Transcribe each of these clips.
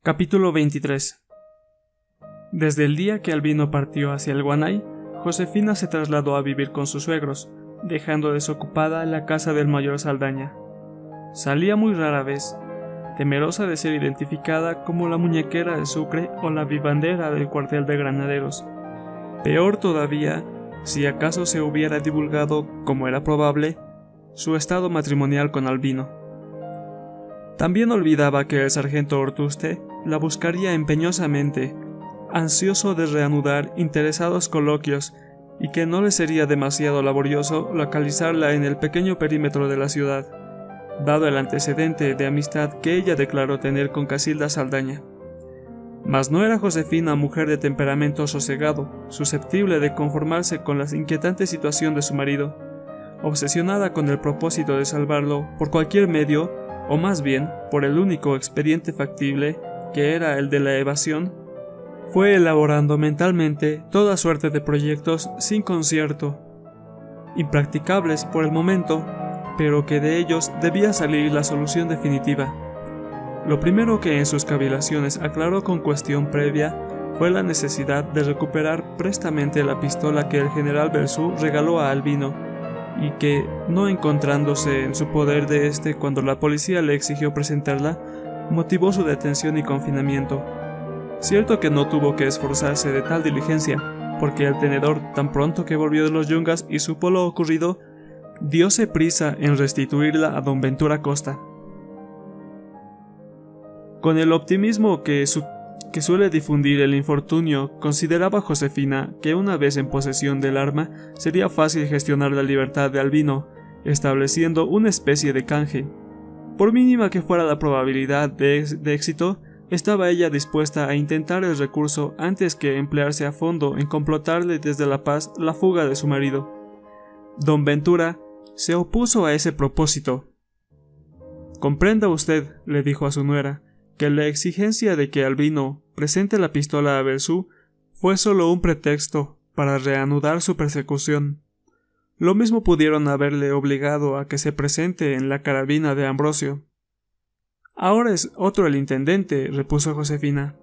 Capítulo 23. Desde el día que Albino partió hacia el Guanay, Josefina se trasladó a vivir con sus suegros, dejando desocupada la casa del mayor Saldaña. Salía muy rara vez, temerosa de ser identificada como la muñequera de Sucre o la vivandera del cuartel de granaderos. Peor todavía, si acaso se hubiera divulgado, como era probable, su estado matrimonial con Albino. También olvidaba que el sargento Ortuste la buscaría empeñosamente, ansioso de reanudar interesados coloquios, y que no le sería demasiado laborioso localizarla en el pequeño perímetro de la ciudad, dado el antecedente de amistad que ella declaró tener con Casilda Saldaña. Mas no era Josefina mujer de temperamento sosegado, susceptible de conformarse con la inquietante situación de su marido, obsesionada con el propósito de salvarlo por cualquier medio, o más bien por el único expediente factible, que era el de la evasión. Fue elaborando mentalmente toda suerte de proyectos sin concierto, impracticables por el momento, pero que de ellos debía salir la solución definitiva. Lo primero que en sus cavilaciones aclaró con cuestión previa fue la necesidad de recuperar prestamente la pistola que el general Belzú regaló a Albino, y que, no encontrándose en su poder de éste cuando la policía le exigió presentarla, motivó su detención y confinamiento. Cierto que no tuvo que esforzarse de tal diligencia, porque el tenedor, tan pronto que volvió de los Yungas y supo lo ocurrido, diose prisa en restituirla a don Ventura Costa. Con el optimismo que suele difundir el infortunio, consideraba Josefina que una vez en posesión del arma sería fácil gestionar la libertad de Albino, estableciendo una especie de canje. Por mínima que fuera la probabilidad de éxito, estaba ella dispuesta a intentar el recurso antes que emplearse a fondo en complotarle desde La Paz la fuga de su marido. Don Ventura se opuso a ese propósito. «Comprenda usted», le dijo a su nuera, que la exigencia de que Albino presente la pistola a Belzú fue solo un pretexto para reanudar su persecución. Lo mismo pudieron haberle obligado a que se presente en la carabina de Ambrosio. «Ahora es otro el intendente», repuso Josefina.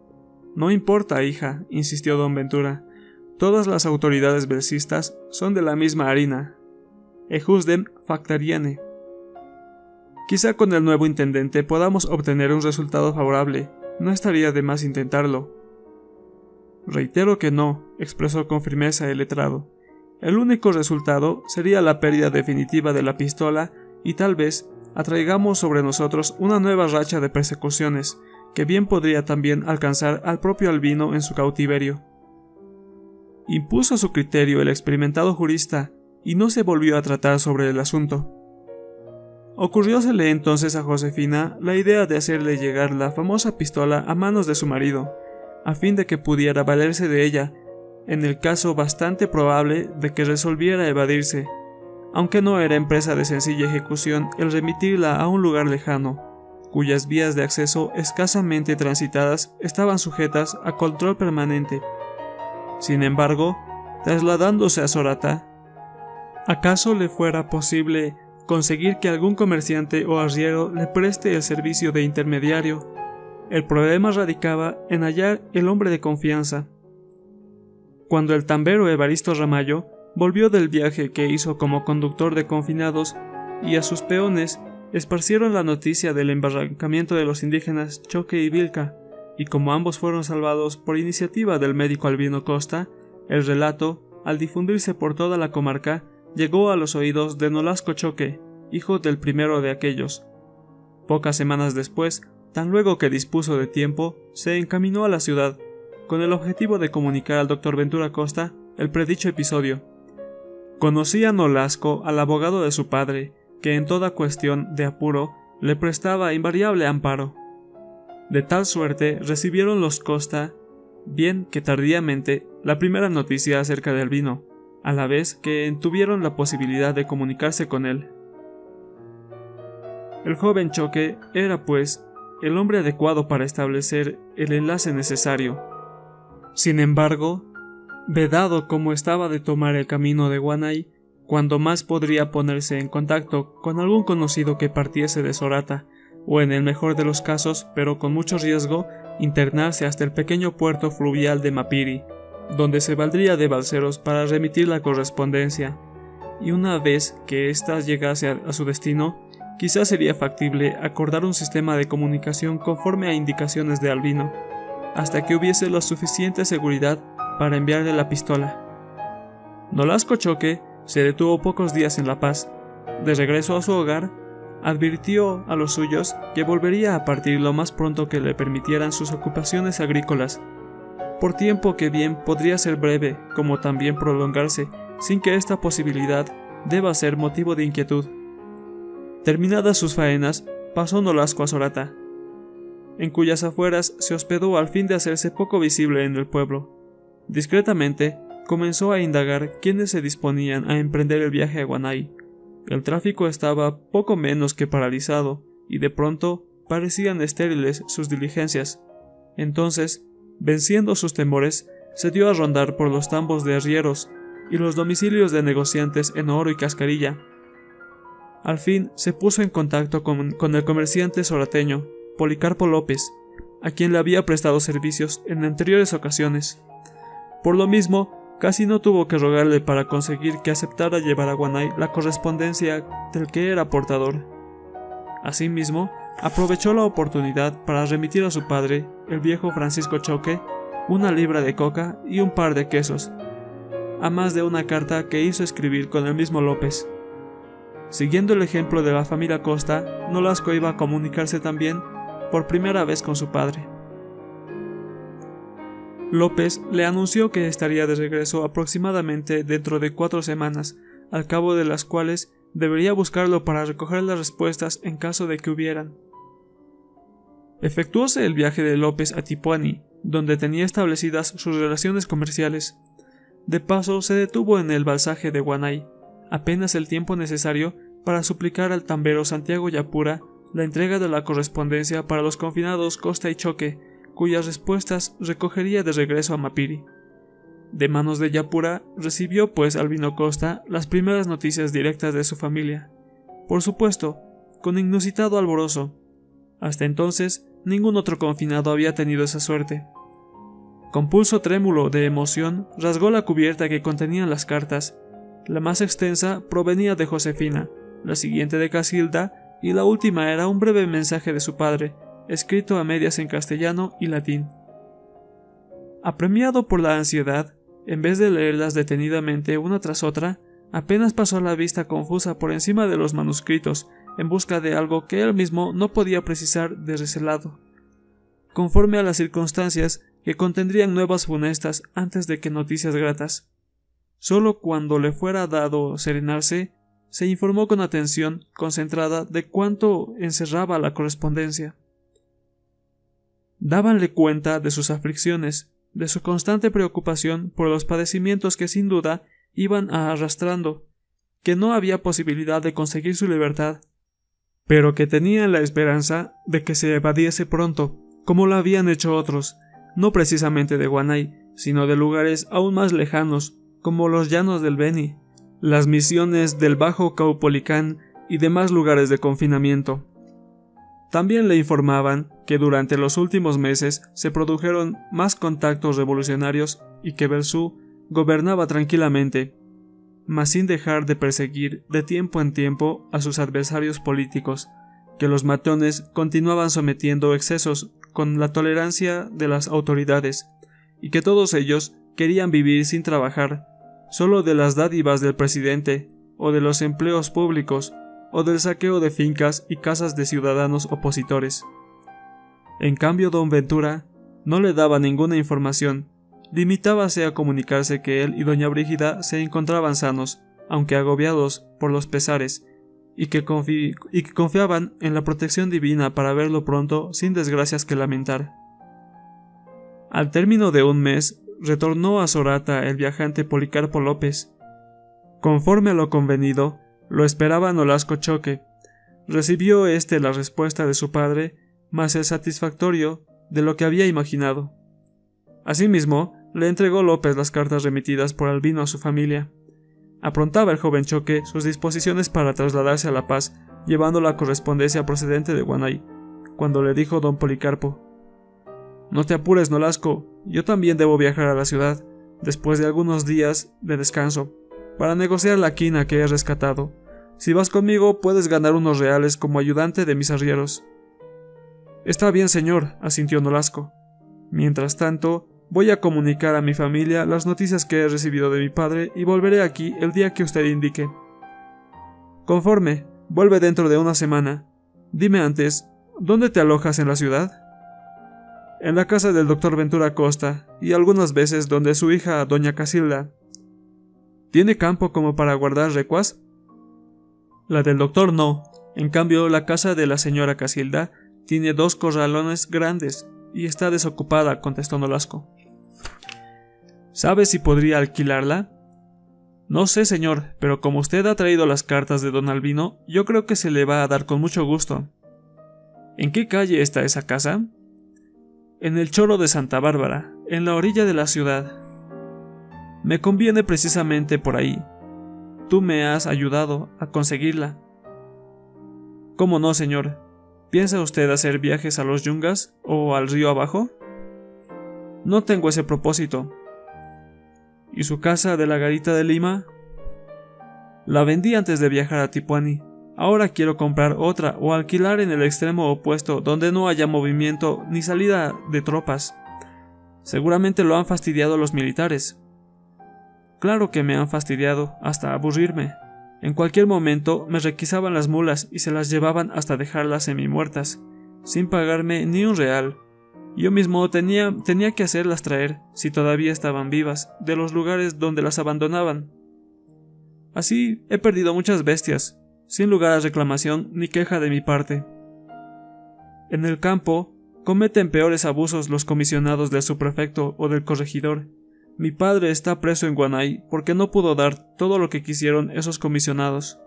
«No importa, hija», insistió don Ventura. «Todas las autoridades belcistas son de la misma harina. Ejusdem factariane. Quizá con el nuevo intendente podamos obtener un resultado favorable. No estaría de más intentarlo». «Reitero que no», expresó con firmeza el letrado. «El único resultado sería la pérdida definitiva de la pistola y tal vez atraigamos sobre nosotros una nueva racha de persecuciones, que bien podría también alcanzar al propio Albino en su cautiverio». Impuso su criterio el experimentado jurista y no se volvió a tratar sobre el asunto. Ocurriósele entonces a Josefina la idea de hacerle llegar la famosa pistola a manos de su marido, a fin de que pudiera valerse de ella, en el caso bastante probable de que resolviera evadirse, aunque no era empresa de sencilla ejecución el remitirla a un lugar lejano, cuyas vías de acceso escasamente transitadas estaban sujetas a control permanente. Sin embargo, trasladándose a Sorata, ¿acaso le fuera posible conseguir que algún comerciante o arriero le preste el servicio de intermediario? El problema radicaba en hallar el hombre de confianza. Cuando el tambero Evaristo Ramallo volvió del viaje que hizo como conductor de confinados y a sus peones esparcieron la noticia del embarrancamiento de los indígenas Choque y Vilca, y como ambos fueron salvados por iniciativa del médico Albino Costa, el relato, al difundirse por toda la comarca, llegó a los oídos de Nolasco Choque, hijo del primero de aquellos. Pocas semanas después, tan luego que dispuso de tiempo, se encaminó a la ciudad, con el objetivo de comunicar al doctor Ventura Costa el predicho episodio. Conocía Nolasco al abogado de su padre, que en toda cuestión de apuro le prestaba invariable amparo. De tal suerte recibieron los Costa, bien que tardíamente, la primera noticia acerca de Albino, a la vez que tuvieron la posibilidad de comunicarse con él. El joven Choque era, pues, el hombre adecuado para establecer el enlace necesario. Sin embargo, vedado como estaba de tomar el camino de Guanay, cuando más podría ponerse en contacto con algún conocido que partiese de Sorata, o en el mejor de los casos, pero con mucho riesgo, internarse hasta el pequeño puerto fluvial de Mapiri, donde se valdría de balseros para remitir la correspondencia, y una vez que ésta llegase a su destino, quizás sería factible acordar un sistema de comunicación conforme a indicaciones de Albino, hasta que hubiese la suficiente seguridad para enviarle la pistola. Nolasco Choque se detuvo pocos días en La Paz. De regreso a su hogar, advirtió a los suyos que volvería a partir lo más pronto que le permitieran sus ocupaciones agrícolas, por tiempo que bien podría ser breve como también prolongarse, sin que esta posibilidad deba ser motivo de inquietud. Terminadas sus faenas, pasó Nolasco a Sorata, en cuyas afueras se hospedó al fin de hacerse poco visible en el pueblo. Discretamente, comenzó a indagar quiénes se disponían a emprender el viaje a Guanay. El tráfico estaba poco menos que paralizado, y de pronto parecían estériles sus diligencias. Entonces, venciendo sus temores, se dio a rondar por los tambos de arrieros y los domicilios de negociantes en oro y cascarilla. Al fin se puso en contacto con el comerciante sorateño, Policarpo López, a quien le había prestado servicios en anteriores ocasiones. Por lo mismo, casi no tuvo que rogarle para conseguir que aceptara llevar a Guanay la correspondencia del que era portador. Asimismo, aprovechó la oportunidad para remitir a su padre, el viejo Francisco Choque, 1 libra de coca y un par de quesos, a más de una carta que hizo escribir con el mismo López. Siguiendo el ejemplo de la familia Costa, Nolasco iba a comunicarse también por primera vez con su padre. López le anunció que estaría de regreso aproximadamente dentro de 4 semanas, al cabo de las cuales debería buscarlo para recoger las respuestas en caso de que hubieran. Efectuóse el viaje de López a Tipuani, donde tenía establecidas sus relaciones comerciales. De paso se detuvo en el balsaje de Guanay, apenas el tiempo necesario para suplicar al tambero Santiago Yapura la entrega de la correspondencia para los confinados Costa y Choque, cuyas respuestas recogería de regreso a Mapiri. De manos de Yapura recibió pues Albino Costa las primeras noticias directas de su familia, por supuesto, con inusitado alborozo. Hasta entonces ningún otro confinado había tenido esa suerte. Con pulso trémulo de emoción rasgó la cubierta que contenían las cartas. La más extensa provenía de Josefina, la siguiente de Casilda, y la última era un breve mensaje de su padre, escrito a medias en castellano y latín. Apremiado por la ansiedad, en vez de leerlas detenidamente una tras otra, apenas pasó la vista confusa por encima de los manuscritos, en busca de algo que él mismo no podía precisar de recelado, conforme a las circunstancias que contendrían nuevas funestas antes de que noticias gratas. Solo cuando le fuera dado serenarse, se informó con atención concentrada de cuánto encerraba la correspondencia. Dábanle cuenta de sus aflicciones, de su constante preocupación por los padecimientos que sin duda iban arrastrando, que no había posibilidad de conseguir su libertad, pero que tenían la esperanza de que se evadiese pronto, como lo habían hecho otros, no precisamente de Guanay, sino de lugares aún más lejanos, como los llanos del Beni, las misiones del Bajo Caupolicán y demás lugares de confinamiento. También le informaban que durante los últimos meses se produjeron más contactos revolucionarios y que Belzú gobernaba tranquilamente, mas sin dejar de perseguir de tiempo en tiempo a sus adversarios políticos, que los matones continuaban sometiendo excesos con la tolerancia de las autoridades, y que todos ellos querían vivir sin trabajar, solo de las dádivas del presidente, o de los empleos públicos, o del saqueo de fincas y casas de ciudadanos opositores. En cambio, don Ventura no le daba ninguna información, limitábase a comunicarse que él y doña Brígida se encontraban sanos, aunque agobiados por los pesares, y que confiaban en la protección divina para verlo pronto sin desgracias que lamentar. Al término de un mes, retornó a Sorata el viajante Policarpo López. Conforme a lo convenido, lo esperaba Nolasco Choque. Recibió éste la respuesta de su padre, más el satisfactorio de lo que había imaginado. Asimismo, le entregó López las cartas remitidas por Albino a su familia. Aprontaba el joven Choque sus disposiciones para trasladarse a La Paz, llevando la correspondencia procedente de Guanay, cuando le dijo don Policarpo: No te apures, Nolasco, yo también debo viajar a la ciudad, después de algunos días de descanso, para negociar la quina que he rescatado. Si vas conmigo, puedes ganar unos reales como ayudante de mis arrieros. Está bien, señor, asintió Nolasco. Mientras tanto, voy a comunicar a mi familia las noticias que he recibido de mi padre y volveré aquí el día que usted indique. Conforme, vuelve dentro de una semana. Dime antes, ¿dónde te alojas en la ciudad? En la casa del doctor Ventura Costa, y algunas veces donde su hija doña Casilda. ¿Tiene campo como para guardar recuas? La del doctor no. En cambio, la casa de la señora Casilda tiene 2 corralones grandes y está desocupada, contestó Nolasco. ¿Sabe si podría alquilarla? No sé, señor, pero como usted ha traído las cartas de don Albino, yo creo que se le va a dar con mucho gusto. ¿En qué calle está esa casa? En el Choro de Santa Bárbara, en la orilla de la ciudad. Me conviene precisamente por ahí. Tú me has ayudado a conseguirla. ¿Cómo no, señor? ¿Piensa usted hacer viajes a los Yungas o al río abajo? No tengo ese propósito. ¿Y su casa de la Garita de Lima? La vendí antes de viajar a Tipuani. Ahora quiero comprar otra o alquilar en el extremo opuesto donde no haya movimiento ni salida de tropas. Seguramente lo han fastidiado los militares. Claro que me han fastidiado hasta aburrirme. En cualquier momento me requisaban las mulas y se las llevaban hasta dejarlas semimuertas, sin pagarme ni un real. Yo mismo tenía que hacerlas traer, si todavía estaban vivas, de los lugares donde las abandonaban. Así he perdido muchas bestias, sin lugar a reclamación ni queja de mi parte. En el campo, cometen peores abusos los comisionados del subprefecto o del corregidor. Mi padre está preso en Guanay porque no pudo dar todo lo que quisieron esos comisionados.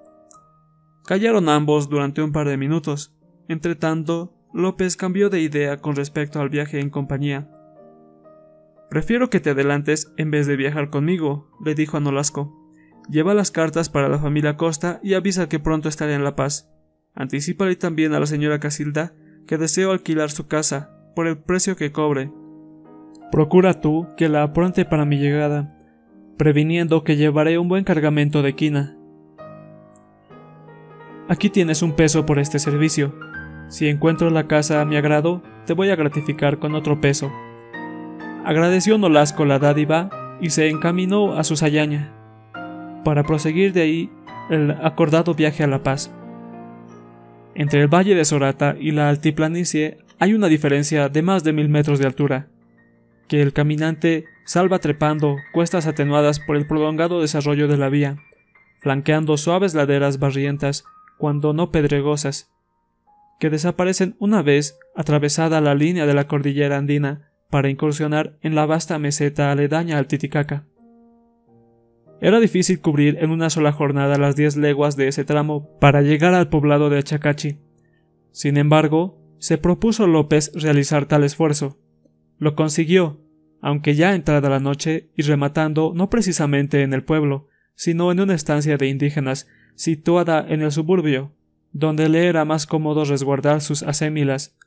Callaron ambos durante un par de minutos. Entretanto, López cambió de idea con respecto al viaje en compañía. «Prefiero que te adelantes en vez de viajar conmigo», le dijo a Nolasco. «Lleva las cartas para la familia Costa y avisa que pronto estaré en La Paz. Anticípale también a la señora Casilda que deseo alquilar su casa, por el precio que cobre. Procura tú que la apronte para mi llegada, previniendo que llevaré un buen cargamento de quina. Aquí tienes un peso por este servicio. Si encuentro la casa a mi agrado, te voy a gratificar con otro peso». Agradeció Nolasco la dádiva y se encaminó a su sayaña, para proseguir de ahí el acordado viaje a La Paz. Entre el valle de Sorata y la altiplanicie hay una diferencia de más de 1000 metros de altura, que el caminante salva trepando cuestas atenuadas por el prolongado desarrollo de la vía, flanqueando suaves laderas barrientas, cuando no pedregosas, que desaparecen una vez atravesada la línea de la cordillera andina para incursionar en la vasta meseta aledaña al Titicaca. Era difícil cubrir en una sola jornada las 10 leguas de ese tramo para llegar al poblado de Achacachi. Sin embargo, se propuso López realizar tal esfuerzo. Lo consiguió, aunque ya entrada la noche y rematando no precisamente en el pueblo, sino en una estancia de indígenas situada en el suburbio, donde le era más cómodo resguardar sus acémilas.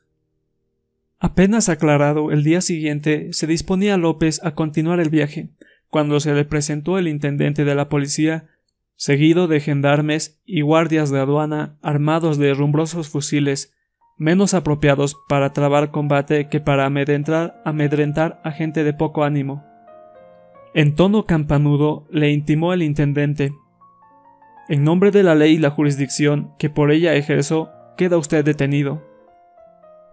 Apenas aclarado el día siguiente, se disponía López a continuar el viaje, cuando se le presentó el intendente de la policía, seguido de gendarmes y guardias de aduana armados de herrumbrosos fusiles, menos apropiados para trabar combate que para amedrentar a gente de poco ánimo. En tono campanudo le intimó el intendente: «En nombre de la ley y la jurisdicción que por ella ejerzo, queda usted detenido».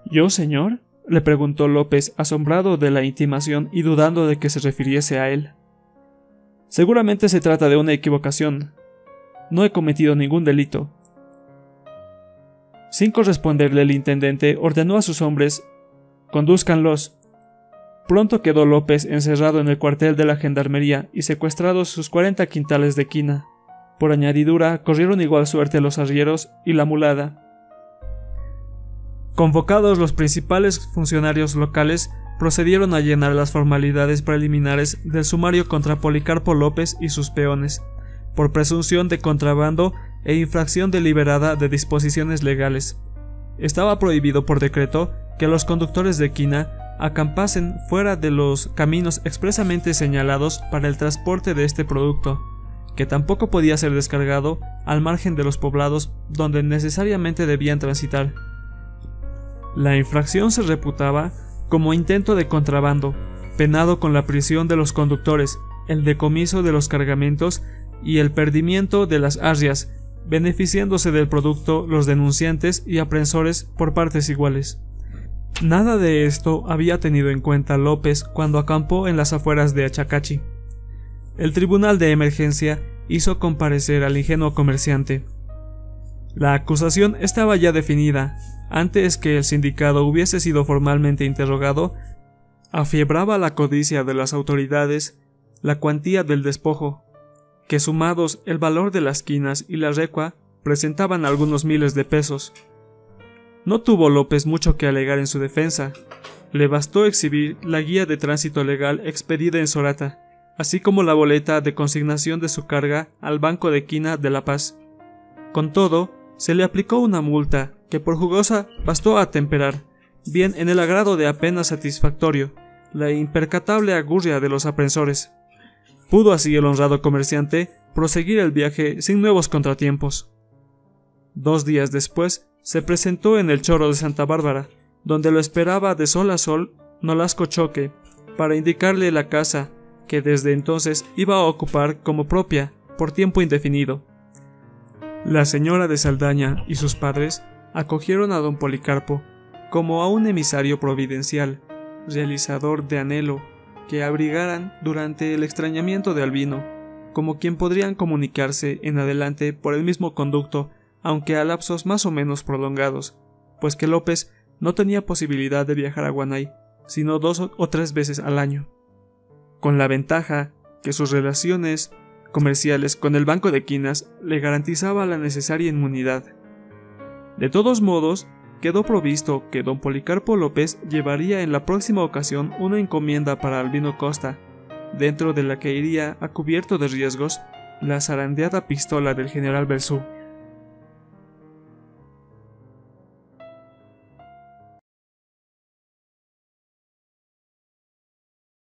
«¿Yo, señor?», le preguntó López, asombrado de la intimación y dudando de que se refiriese a él. «Seguramente se trata de una equivocación. No he cometido ningún delito». Sin corresponderle, el intendente ordenó a sus hombres: «Condúzcanlos». Pronto quedó López encerrado en el cuartel de la gendarmería y secuestrados sus 40 quintales de quina. Por añadidura, corrieron igual suerte los arrieros y la mulada. Convocados los principales funcionarios locales, procedieron a llenar las formalidades preliminares del sumario contra Policarpo López y sus peones, por presunción de contrabando e infracción deliberada de disposiciones legales. Estaba prohibido por decreto que los conductores de quina acampasen fuera de los caminos expresamente señalados para el transporte de este producto, que tampoco podía ser descargado al margen de los poblados donde necesariamente debían transitar. La infracción se reputaba como intento de contrabando, penado con la prisión de los conductores, el decomiso de los cargamentos y el perdimiento de las arrias, beneficiándose del producto los denunciantes y aprensores por partes iguales. Nada de esto había tenido en cuenta López cuando acampó en las afueras de Achacachi. El tribunal de emergencia hizo comparecer al ingenuo comerciante. La acusación estaba ya definida. Antes que el sindicado hubiese sido formalmente interrogado, afiebraba la codicia de las autoridades la cuantía del despojo, que sumados el valor de las quinas y la recua presentaban algunos miles de pesos. No tuvo López mucho que alegar en su defensa. Le bastó exhibir la guía de tránsito legal expedida en Sorata, así como la boleta de consignación de su carga al Banco de Quina de La Paz. Con todo, se le aplicó una multa que por jugosa bastó a atemperar, bien en el agrado de apenas satisfactorio, la impercatable agurria de los aprensores. Pudo así el honrado comerciante proseguir el viaje sin nuevos contratiempos. 2 días después, se presentó en el Chorro de Santa Bárbara, donde lo esperaba de sol a sol Nolasco Choque, para indicarle la casa que desde entonces iba a ocupar como propia por tiempo indefinido. La señora de Saldaña y sus padres acogieron a don Policarpo como a un emisario providencial, realizador de anhelo, que abrigaran durante el extrañamiento de Albino, como quien podrían comunicarse en adelante por el mismo conducto, aunque a lapsos más o menos prolongados, pues que López no tenía posibilidad de viajar a Guanay, sino 2 o 3 veces al año, con la ventaja que sus relaciones comerciales con el Banco de Quinas le garantizaba la necesaria inmunidad. De todos modos, quedó provisto que don Policarpo López llevaría en la próxima ocasión una encomienda para Albino Costa, dentro de la que iría, a cubierto de riesgos, la zarandeada pistola del general Belzú.